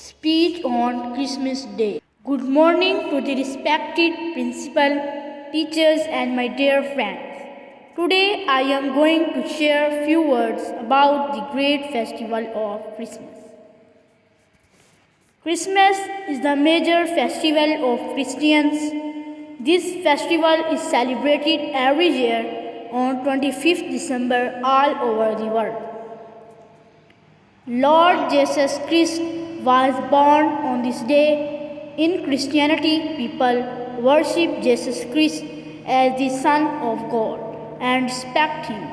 Speech on Christmas Day. Good morning to the respected principal, teachers and my dear friends. Today I am going to share a few words about the great festival of Christmas. Christmas is the major festival of Christians. This festival is celebrated every year on 25th December all over the world. Lord Jesus Christ was born on this day. In Christianity, people worship Jesus Christ as the Son of God and respect Him.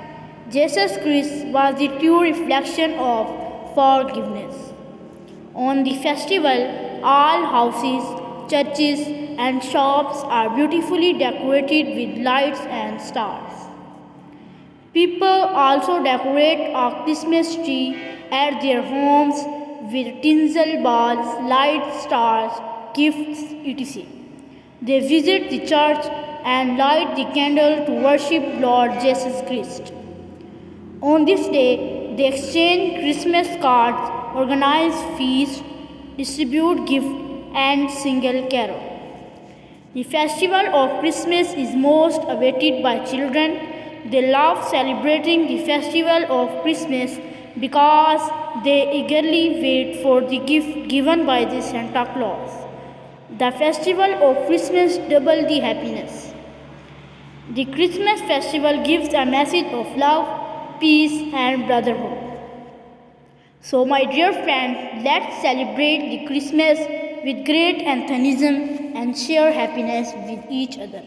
Jesus Christ was the true reflection of forgiveness. On the festival, all houses, churches, and shops are beautifully decorated with lights and stars. People also decorate a Christmas tree at their homes with tinsel balls, lights, stars, gifts, etc. They visit the church and light the candle to worship Lord Jesus Christ. On this day, they exchange Christmas cards, organize feasts, distribute gifts, and sing a carol. The festival of Christmas is most awaited by children. They love celebrating the festival of Christmas because they eagerly wait for the gift given by the Santa Claus. The festival of Christmas doubles the happiness. The Christmas festival gives a message of love, peace, and brotherhood. So, my dear friends, let's celebrate the Christmas with great enthusiasm and share happiness with each other.